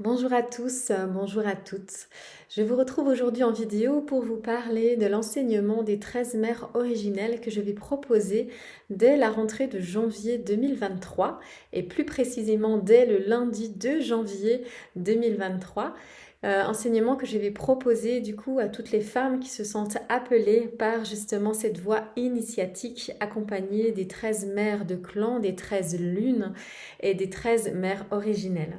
Bonjour à tous, bonjour à toutes. Je vous retrouve aujourd'hui en vidéo pour vous parler de l'enseignement des 13 mères originelles que je vais proposer dès la rentrée de janvier 2023 et plus précisément dès le lundi 2 janvier 2023. Enseignement que je vais proposer du coup à toutes les femmes qui se sentent appelées par justement cette voie initiatique accompagnée des 13 mères de clan, des 13 lunes et des 13 mères originelles.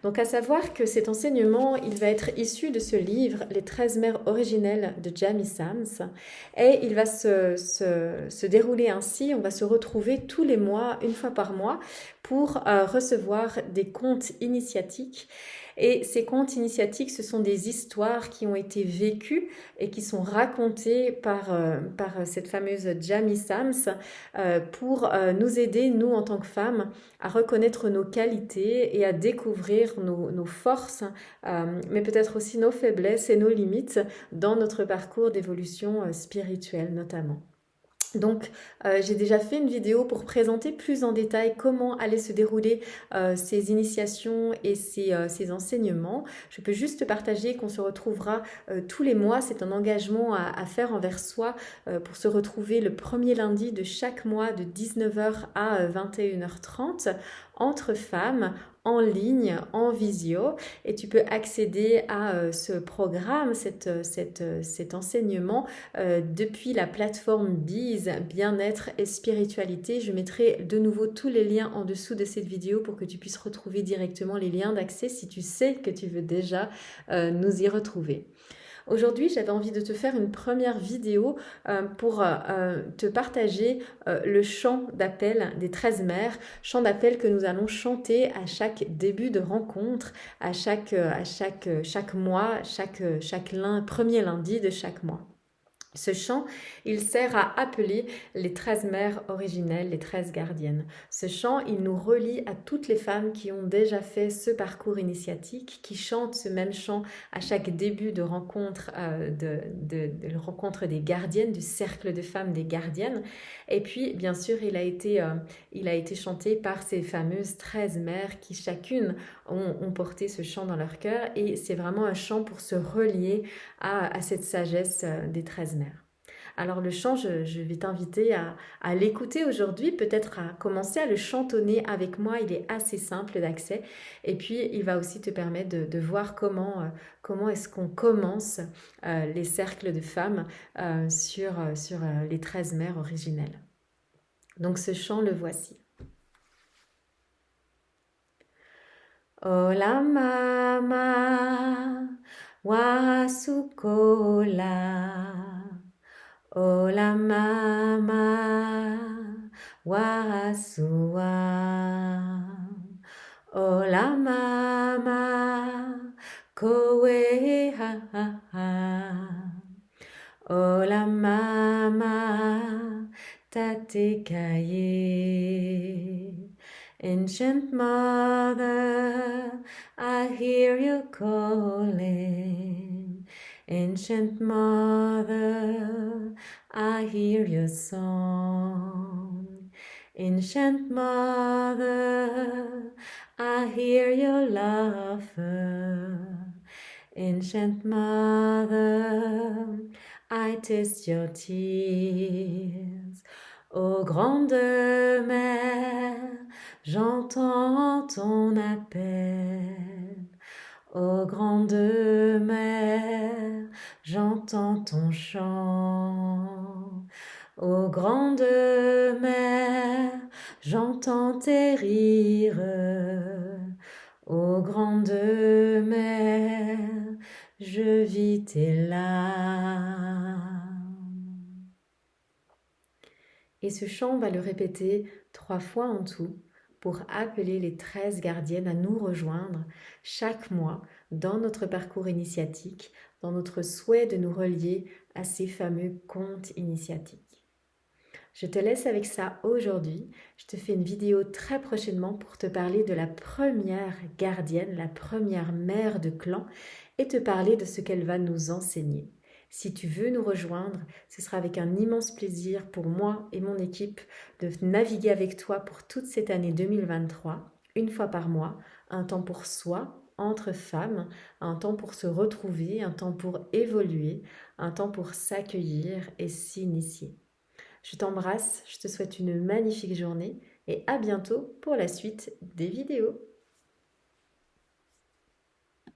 Donc à savoir que cet enseignement, il va être issu de ce livre, Les 13 mères originelles de Jamie Sams, et il va se dérouler ainsi, on va se retrouver tous les mois, une fois par mois, pour recevoir des contes initiatiques. Et ces contes initiatiques, ce sont des histoires qui ont été vécues et qui sont racontées par cette fameuse Jamie Sams pour nous aider, nous en tant que femmes, à reconnaître nos qualités et à découvrir nos forces, mais peut-être aussi nos faiblesses et nos limites dans notre parcours d'évolution spirituelle notamment. Donc, j'ai déjà fait une vidéo pour présenter plus en détail comment allaient se dérouler ces initiations et ces enseignements. Je peux juste partager qu'on se retrouvera tous les mois. C'est un engagement à faire envers soi pour se retrouver le premier lundi de chaque mois de 19h à 21h30 entre femmes en ligne, en visio, et tu peux accéder à ce programme, cet enseignement depuis la plateforme Bise, bien-être et spiritualité. Je mettrai de nouveau tous les liens en dessous de cette vidéo pour que tu puisses retrouver directement les liens d'accès si tu sais que tu veux déjà nous y retrouver. Aujourd'hui, j'avais envie de te faire une première vidéo pour te partager le chant d'appel des 13 mères, chant d'appel que nous allons chanter à chaque début de rencontre, à chaque mois, premier lundi de chaque mois. Ce chant, il sert à appeler les 13 mères originelles, les 13 gardiennes. Ce chant, il nous relie à toutes les femmes qui ont déjà fait ce parcours initiatique, qui chantent ce même chant à chaque début de rencontre, de rencontre des gardiennes, du cercle de femmes des gardiennes. Et puis, bien sûr, il a été chanté par ces fameuses 13 mères qui chacune ont porté ce chant dans leur cœur. Et c'est vraiment un chant pour se relier à cette sagesse des 13 mères. Alors le chant, je vais t'inviter à l'écouter aujourd'hui, peut-être à commencer à le chantonner avec moi. Il est assez simple d'accès et puis il va aussi te permettre de voir comment est-ce qu'on commence les cercles de femmes sur les 13 mères originelles. Donc ce chant, le voici. Ola mama wasukola. Ola mama wasua. Ola mama koe ha ha ha. Ola mama tate kaye. Ancient mother, I hear you calling. Ancient mother, I hear your song. Ancient mother, I hear your laughter. Ancient mother, I taste your tears. Ô grande mère, j'entends ton appel. Ô grande mère, j'entends ton chant. Ô grande mère, j'entends tes rires. Ô grande mère, je vis tes larmes. Et ce chant, on va le répéter 3 fois en tout pour appeler les 13 gardiennes à nous rejoindre chaque mois dans notre parcours initiatique, dans notre souhait de nous relier à ces fameux contes initiatiques. Je te laisse avec ça aujourd'hui. Je te fais une vidéo très prochainement pour te parler de la première gardienne, la première mère de clan et te parler de ce qu'elle va nous enseigner. Si tu veux nous rejoindre, ce sera avec un immense plaisir pour moi et mon équipe de naviguer avec toi pour toute cette année 2023, une fois par mois, un temps pour soi, entre femmes, un temps pour se retrouver, un temps pour évoluer, un temps pour s'accueillir et s'initier. Je t'embrasse, je te souhaite une magnifique journée et à bientôt pour la suite des vidéos.